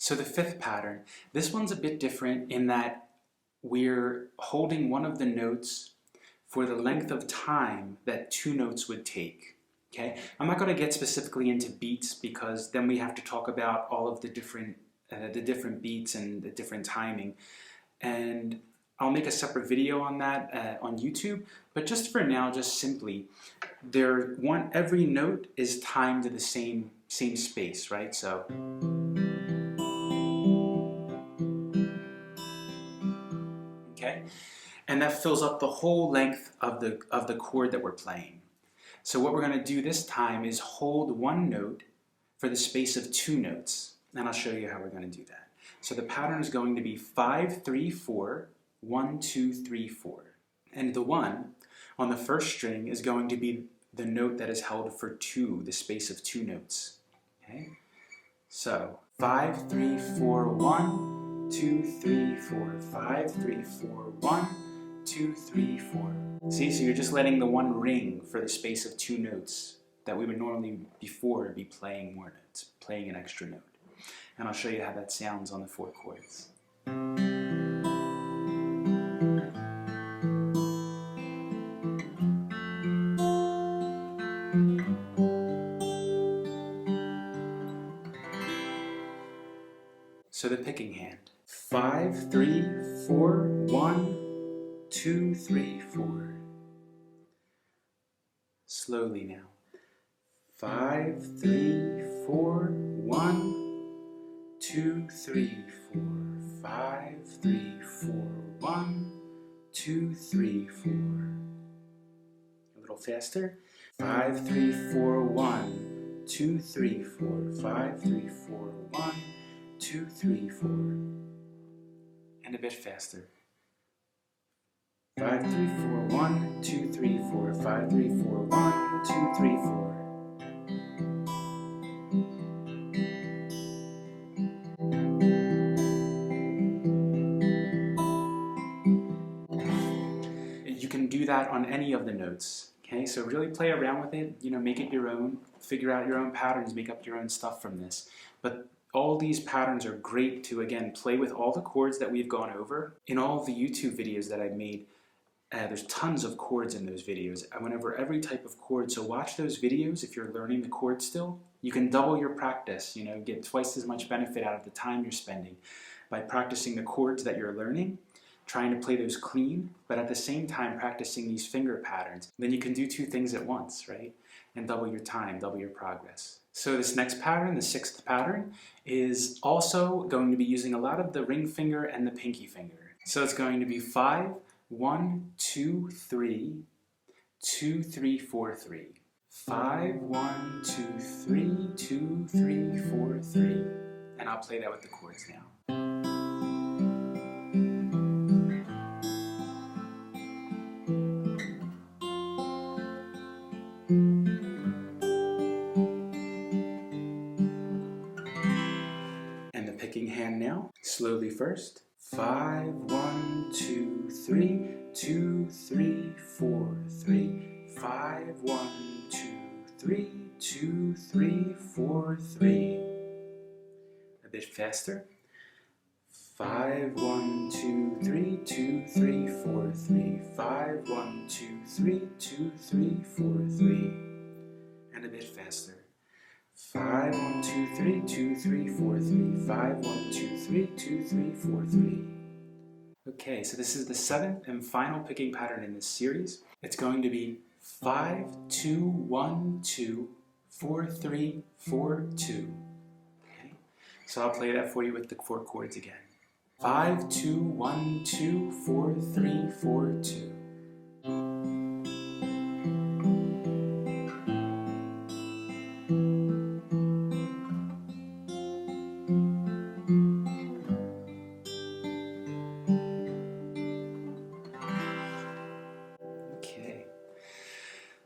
So the fifth pattern, this one's a bit different in that we're holding one of the notes for the length of time that two notes would take. Okay, I'm not going to get specifically into beats because then we have to talk about all of the different beats and the different timing, and I'll make a separate video on that on YouTube. But just for now, just simply, every note is timed to the same space, right? So. Okay, and that fills up the whole length of the chord that we're playing. So what we're going to do this time is hold one note for the space of two notes, and I'll show you how we're going to do that. So the pattern is going to be 5, 3, 4, 1, 2, 3, 4, and the 1 on the first string is going to be the note that is held for the space of two notes. Okay, so 5, 3, 4, 1, 2, 3, 4, 5, 3, 4, 1, 2, 3, 4. See, so you're just letting the one ring for the space of two notes that we would normally before be playing more notes, playing an extra note. And I'll show you how that sounds on the 4 chords. So the picking hand. 5, 3, 4, 1, 2, 3, 4. Slowly now. 5, 3, 4, 1, 2, 3, 4. 5, 3, 4, 1, 2, 3, 4. A little faster. 5, 3, 4, 1, 2, 3, 4. 5, 3, 4, 1, 2, 3, 4. And a bit faster. 5, 3, 4, 1, 2, 3, 4. 5, 3, 4, 1, 2, 3, 4. You can do that on any of the notes. Okay, so really play around with it. You know, make it your own. Figure out your own patterns. Make up your own stuff from this. But all these patterns are great to, again, play with all the chords that we've gone over. In all of the YouTube videos that I've made, there's tons of chords in those videos. I went over every type of chord, so watch those videos if you're learning the chords still. You can double your practice, you know, get twice as much benefit out of the time you're spending by practicing the chords that you're learning, trying to play those clean, but at the same time practicing these finger patterns. Then you can do two things at once, right? And double your time, double your progress. So this next pattern, the 6th pattern, is also going to be using a lot of the ring finger and the pinky finger. So it's going to be 5, 1, 2, 3, 2, 3, 4, 3. 5, 1, 2, 3, 2, 3, 4, 3. And I'll play that with the chords now. And the picking hand now, slowly first. 5, 1, 2, 3, 2, 3, 4, 3. 5, 1, 2, 3, 2, 3, 4, 3. A bit faster. 5, 1, 2, 3, 2, 3, 4, 3. 5, 1, 2, 3, 2, 3, 4, 3. And a bit faster. 5, 1, 2, 3, 2, 3, 4, 3. 5, 1, 2, 3, 2, 3, 4, 3. Okay, so this is the 7th and final picking pattern in this series. It's going to be 5, 2, 1, 2, 4, 3, 4, 2. Okay, so I'll play that for you with the 4 chords again. 5, 2, 1, 2, 4, 3, 4, 2.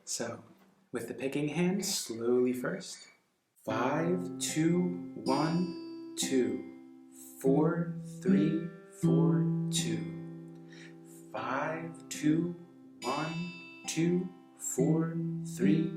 So, with the picking hand, slowly first. 5, 2, 1, 2, 4, 3, 4, 2. 5, 2, 1, 2, 4, 3,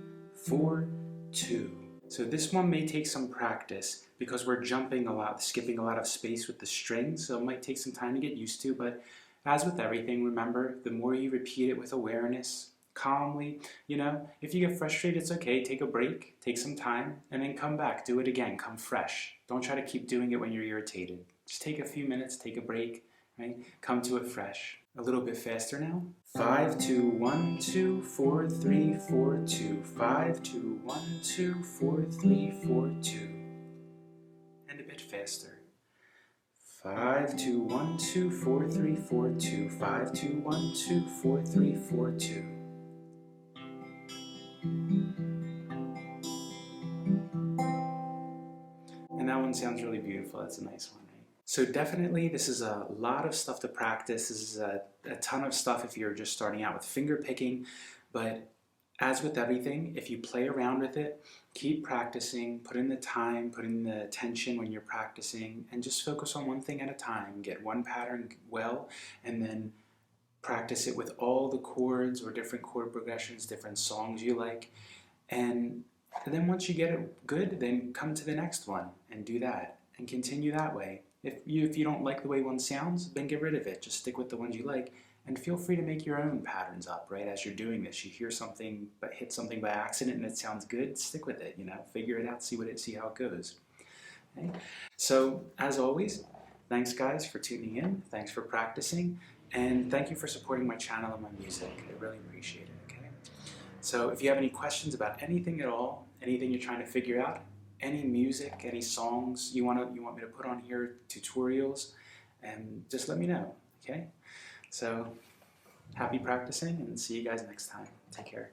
4, 2. So this one may take some practice because we're jumping a lot, skipping a lot of space with the strings, so it might take some time to get used to, but as with everything, remember, the more you repeat it with awareness, calmly, you know, if you get frustrated, it's okay, take a break, take some time, and then come back, do it again, come fresh. Don't try to keep doing it when you're irritated. Just take a few minutes, take a break, right? Come to it fresh. A little bit faster now. 5, 2, 1, 2, 4, 3, 4, 2. 5, 2, 1, 2, 4, 3, 4, 2. And a bit faster. 5, 2, 1, 2, 4, 3, 4, 2. 5, 2, 1, 2, 4, 3, 4, 2. And that one sounds really beautiful. That's a nice one, right? So definitely this is a lot of stuff to practice. This is a ton of stuff if you're just starting out with finger picking. But as with everything, if you play around with it, keep practicing, put in the time, put in the attention when you're practicing, and just focus on one thing at a time. Get one pattern well, and then practice it with all the chords or different chord progressions, different songs you like. And then once you get it good, then come to the next one and do that and continue that way. If you don't like the way one sounds, then get rid of it. Just stick with the ones you like and feel free to make your own patterns up, right? As you're doing this, you hear something but hit something by accident and it sounds good, stick with it, you know, figure it out, see how it goes. Okay? So as always, thanks guys for tuning in, thanks for practicing, and thank you for supporting my channel and my music. I really appreciate it, okay? So if you have any questions about anything at all, anything you're trying to figure out, any music, any songs you want me to put on here, tutorials, and just let me know, okay? So happy practicing and see you guys next time. Take care.